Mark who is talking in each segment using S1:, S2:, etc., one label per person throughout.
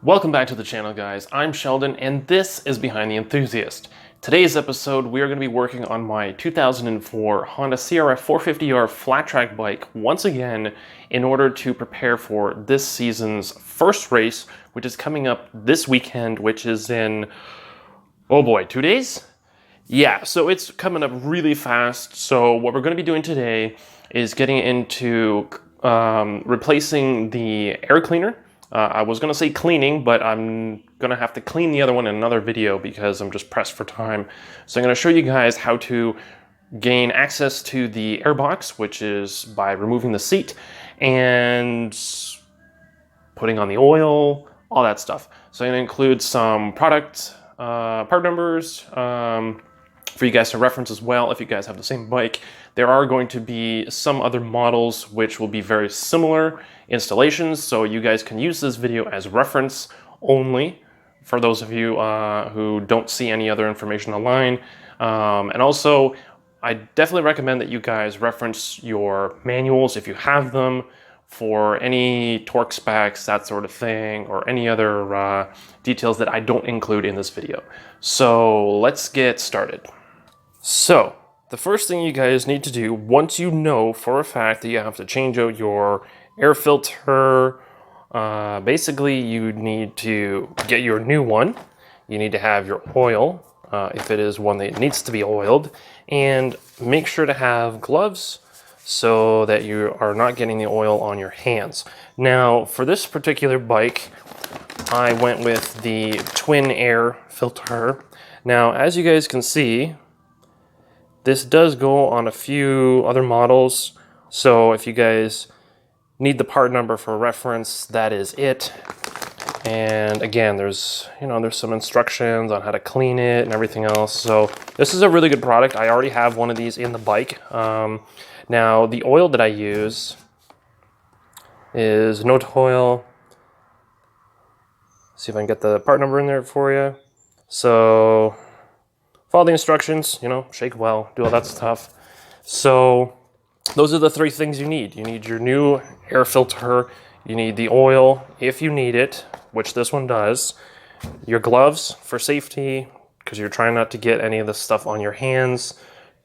S1: Welcome back to the channel, guys. I'm Sheldon and this is Behind the Enthusiast. Today's episode we are going to be working on my 2004 Honda CRF450R flat track bike once again in order to prepare for this season's first race, which is coming up this weekend, which is in, oh boy, 2 days? Yeah, so it's coming up really fast. So what we're going to be doing today is getting into replacing the air cleaner. I was going to say cleaning, but I'm going to have to clean the other one in another video because I'm just pressed for time. So I'm going to show you guys how to gain access to the airbox, which is by removing the seat and putting on the oil, all that stuff. So I'm going to include some part numbers for you guys to reference as well if you guys have the same bike. There are going to be some other models which will be very similar installations, so you guys can use this video as reference only for those of you who don't see any other information online. And also, I definitely recommend that you guys reference your manuals if you have them for any torque specs, that sort of thing, or any other details that I don't include in this video. So let's get started. So the first thing you guys need to do, once you know for a fact that you have to change out your air filter, basically you need to get your new one. You need to have your oil, if it is one that needs to be oiled, and make sure to have gloves so that you are not getting the oil on your hands. Now, for this particular bike, I went with the twin air filter. Now, as you guys can see, this does go on a few other models. So if you guys need the part number for reference, that is it. And again, there's some instructions on how to clean it and everything else. So this is a really good product. I already have one of these in the bike. Now the oil that I use is Note Oil. See if I can get the part number in there for you. So follow the instructions, shake well, do all that stuff. So those are the three things you need. You need your new air filter, you need the oil if you need it, which this one does, your gloves for safety, because you're trying not to get any of this stuff on your hands.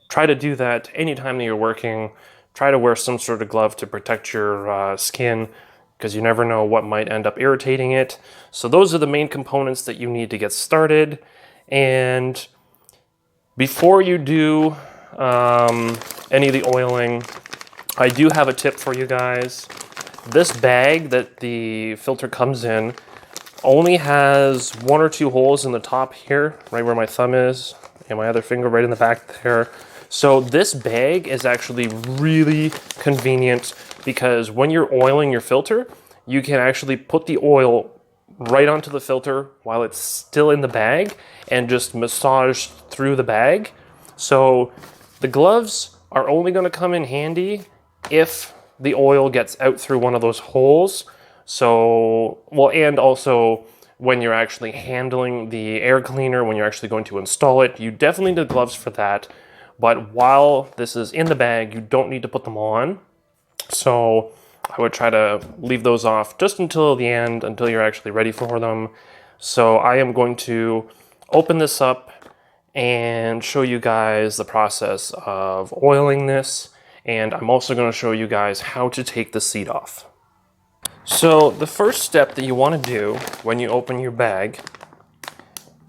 S1: Try to do that anytime that you're working. Try to wear some sort of glove to protect your skin, because you never know what might end up irritating it. So those are the main components that you need to get started. And before you do any of the oiling, I do have a tip for you guys. This bag that the filter comes in only has 1 or 2 holes in the top here, right where my thumb is, and my other finger right in the back there. So this bag is actually really convenient because when you're oiling your filter, you can actually put the oil right onto the filter while it's still in the bag and just massage through the bag. So the gloves are only going to come in handy if the oil gets out through one of those holes. So, well, and also when you're actually handling the air cleaner, when you're actually going to install it, you definitely need the gloves for that. But while this is in the bag, you don't need to put them on. So I would try to leave those off just until the end, until you're actually ready for them. So I am going to open this up and show you guys the process of oiling this. And I'm also going to show you guys how to take the seat off. So the first step that you want to do when you open your bag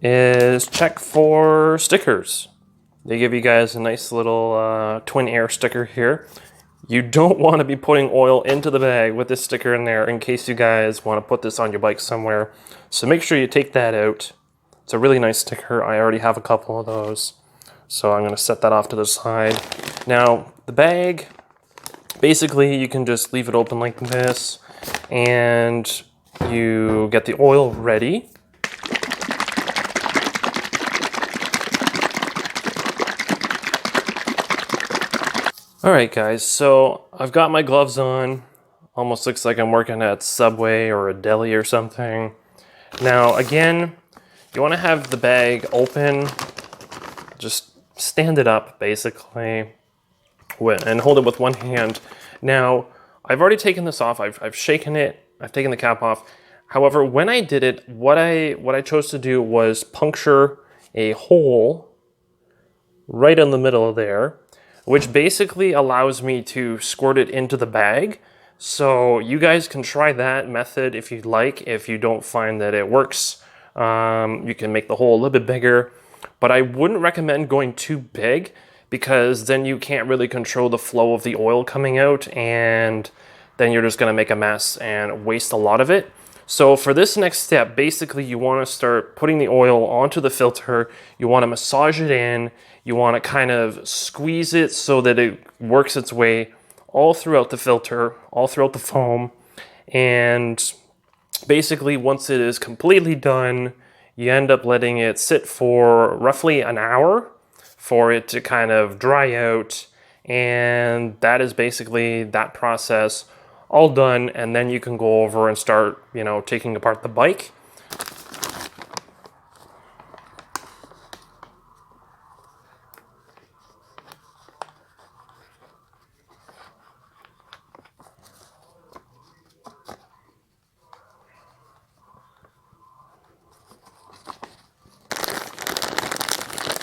S1: is check for stickers. They give you guys a nice little twin air sticker here. You don't want to be putting oil into the bag with this sticker in there in case you guys want to put this on your bike somewhere. So make sure you take that out. It's a really nice sticker. I already have a couple of those. So I'm going to set that off to the side. Now, the bag, basically you can just leave it open like this and you get the oil ready. Alright guys, so I've got my gloves on. Almost looks like I'm working at Subway or a deli or something. Now again, you want to have the bag open, just stand it up basically, and hold it with one hand. Now, I've already taken this off, I've shaken it, I've taken the cap off. However, when I did it, what I chose to do was puncture a hole right in the middle of there, which basically allows me to squirt it into the bag. So you guys can try that method if you'd like. If you don't find that it works, you can make the hole a little bit bigger. But I wouldn't recommend going too big because then you can't really control the flow of the oil coming out, and then you're just gonna make a mess and waste a lot of it. So for this next step, basically you wanna start putting the oil onto the filter, you wanna massage it in, you wanna kind of squeeze it so that it works its way all throughout the filter, all throughout the foam, and basically once it is completely done, you end up letting it sit for roughly an hour for it to kind of dry out, and that is basically that process all done. And then you can go over and start, taking apart the bike.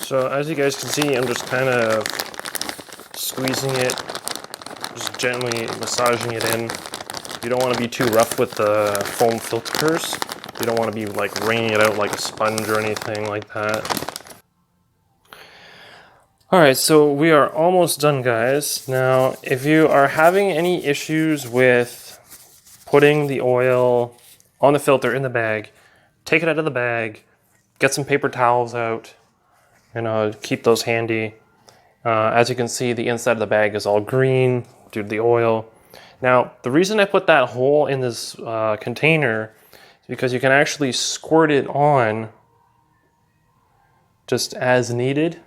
S1: So as you guys can see, I'm just kind of squeezing it, just gently massaging it in. You don't want to be too rough with the foam filters. You don't want to be like wringing it out like a sponge or anything like that. All right, so we are almost done, guys. Now, if you are having any issues with putting the oil on the filter in the bag, take it out of the bag, get some paper towels out, keep those handy. As you can see, the inside of the bag is all green due to the oil. Now, the reason I put that hole in this container is because you can actually squirt it on just as needed.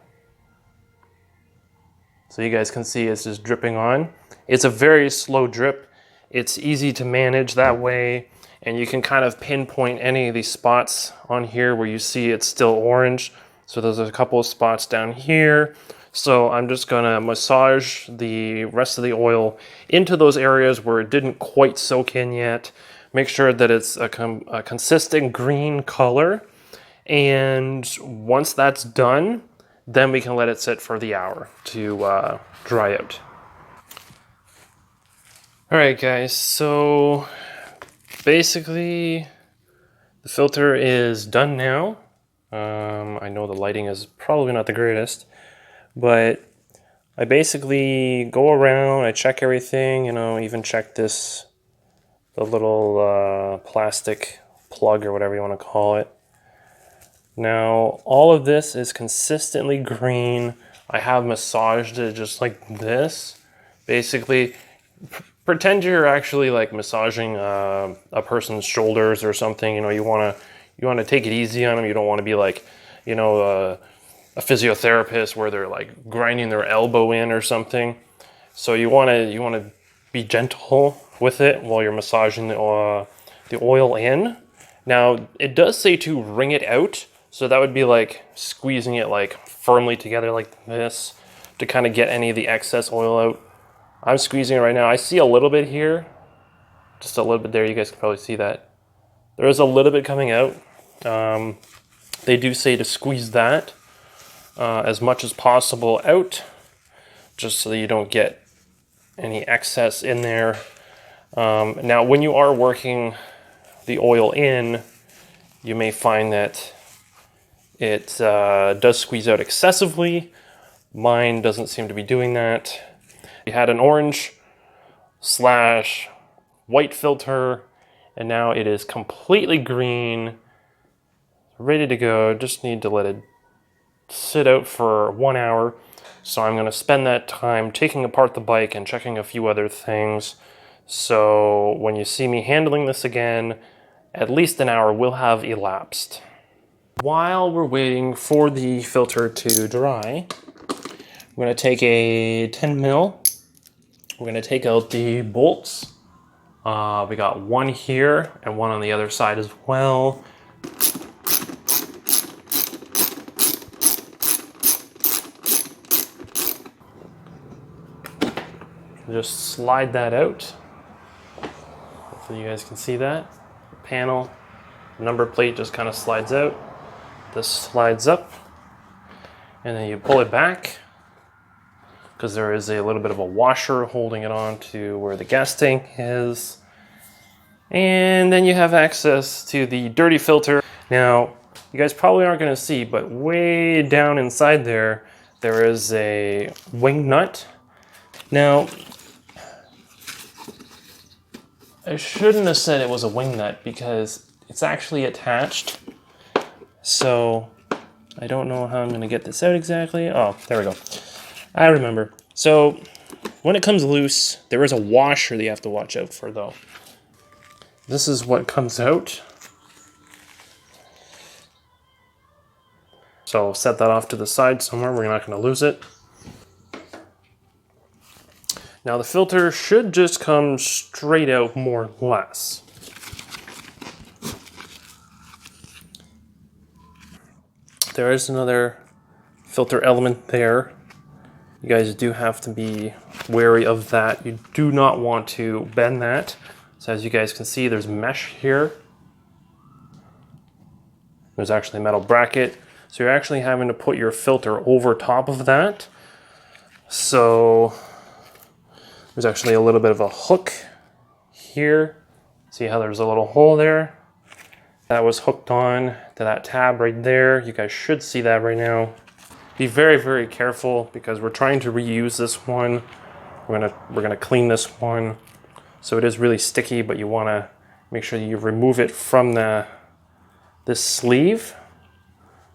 S1: So you guys can see it's just dripping on. It's a very slow drip. It's easy to manage that way, and you can kind of pinpoint any of these spots on here where you see it's still orange. So there's a couple of spots down here. So I'm just gonna massage the rest of the oil into those areas where it didn't quite soak in yet. Make sure that it's a consistent green color. And once that's done, then we can let it sit for the hour to dry out. All right, guys, so basically the filter is done now. I know the lighting is probably not the greatest, but I basically go around, I check everything, even check the little plastic plug or whatever you want to call it. Now, all of this is consistently green. I have massaged it just like this. Basically, pretend you're actually like massaging a person's shoulders or something. You want to take it easy on them. You don't want to be like, a physiotherapist where they're like grinding their elbow in or something. So you want to be gentle with it while you're massaging the oil in. Now, it does say to wring it out. So that would be like squeezing it like firmly together like this to kind of get any of the excess oil out. I'm squeezing it right now. I see a little bit here, just a little bit there. You guys can probably see that. There is a little bit coming out. They do say to squeeze that as much as possible out, just so that you don't get any excess in there. Now, when you are working the oil in, you may find that it does squeeze out excessively. Mine doesn't seem to be doing that. We had an orange / white filter, and now it is completely green, ready to go. Just need to let it sit out for 1 hour. So I'm going to spend that time taking apart the bike and checking a few other things. So when you see me handling this again, at least an hour will have elapsed. While we're waiting for the filter to dry, I'm going to take a 10 mil. We're going to take out the bolts. We got one here and one on the other side as well. Just slide that out. Hopefully you guys can see that. panel. Number plate just kind of slides out. This slides up, and then you pull it back because there is a little bit of a washer holding it on to where the gas tank is. And then you have access to the dirty filter. Now, you guys probably aren't going to see, but way down inside there, there is a wing nut. Now, I shouldn't have said it was a wing nut because it's actually attached. So I don't know how I'm going to get this out exactly. Oh, there we go. I remember. So when it comes loose, there is a washer that you have to watch out for though. This is what comes out. So I'll set that off to the side somewhere. We're not going to lose it. Now the filter should just come straight out more or less. There is another filter element there. You guys do have to be wary of that. You do not want to bend that. So as you guys can see, there's mesh here. There's actually a metal bracket. So you're actually having to put your filter over top of that. So there's actually a little bit of a hook here. See how there's a little hole there? That was hooked on to that tab right there. You guys should see that right now. Be very, very careful because we're trying to reuse this one. We're gonna clean this one. So it is really sticky, but you wanna make sure that you remove it from this sleeve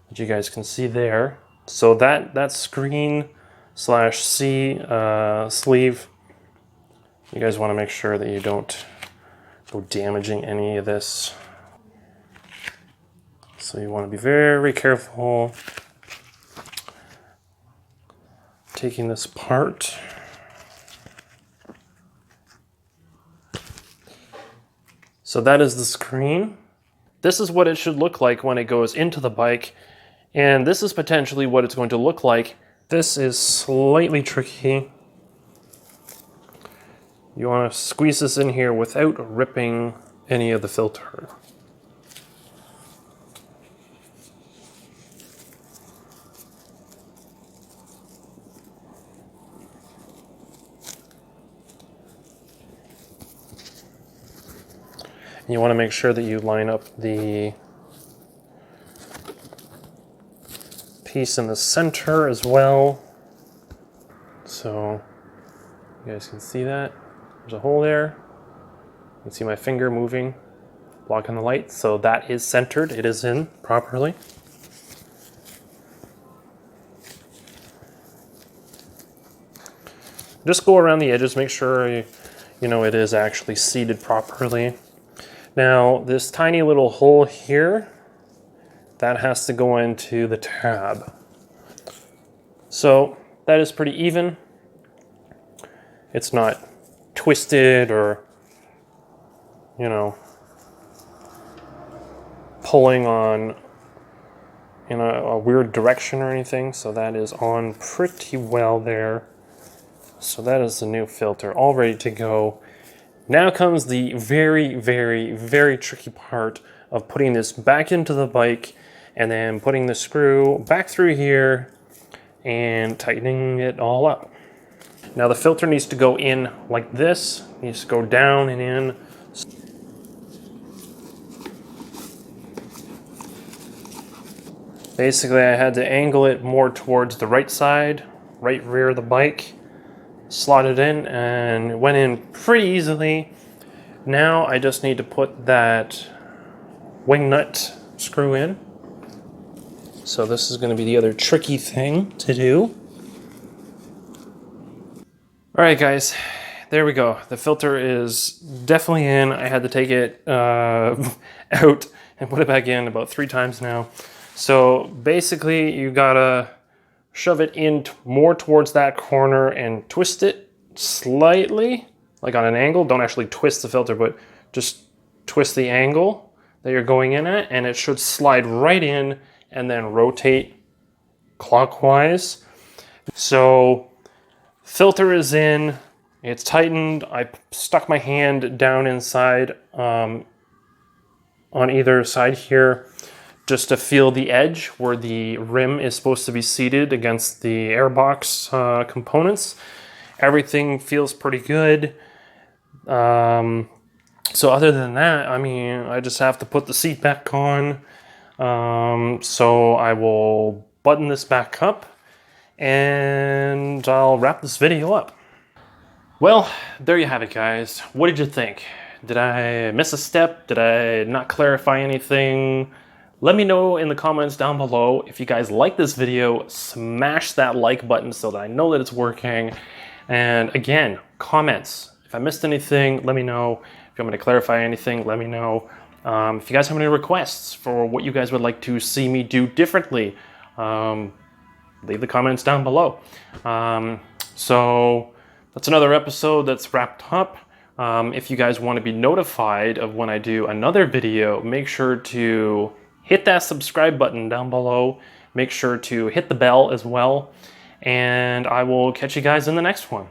S1: that you guys can see there. So that screen / C sleeve, you guys wanna make sure that you don't go damaging any of this. So you want to be very careful taking this apart. So that is the screen. This is what it should look like when it goes into the bike, and this is potentially what it's going to look like. This is slightly tricky. You want to squeeze this in here without ripping any of the filter. You want to make sure that you line up the piece in the center as well. So you guys can see that. There's a hole there. You can see my finger moving, blocking the light. So that is centered. It is in properly. Just go around the edges, make sure you know it is actually seated properly. Now, this tiny little hole here, that has to go into the tab. So that is pretty even. It's not twisted or, you know, pulling on in a weird direction or anything. So that is on pretty well there. So that is the new filter, all ready to go. Now comes the very, very, very tricky part of putting this back into the bike and then putting the screw back through here and tightening it all up. Now the filter needs to go in like this. It needs to go down and in. Basically, I had to angle it more towards the right side, right rear of the bike. Slot it in, and it went in pretty easily. Now I just need to put that wing nut screw in. So this is going to be the other tricky thing to do. All right, guys, there we go. The filter is definitely in. I had to take it out and put it back in about 3 times now. So basically, you gotta shove it in more towards that corner and twist it slightly, like on an angle. Don't actually twist the filter, but just twist the angle that you're going in at, and it should slide right in and then rotate clockwise. So filter is in, it's tightened. I stuck my hand down inside on either side here just to feel the edge where the rim is supposed to be seated against the airbox components. Everything feels pretty good. So other than that, I mean, I just have to put the seat back on. So I will button this back up and I'll wrap this video up. Well, there you have it, guys. What did you think? Did I miss a step? Did I not clarify anything? Let me know in the comments down below. If you guys like this video, smash that like button so that I know that it's working. And again, comments. If I missed anything, let me know. If you want me to clarify anything, let me know. If you guys have any requests for what you guys would like to see me do differently, leave the comments down below. So that's another episode that's wrapped up. If you guys want to be notified of when I do another video, make sure to hit that subscribe button down below. Make sure to hit the bell as well. And I will catch you guys in the next one.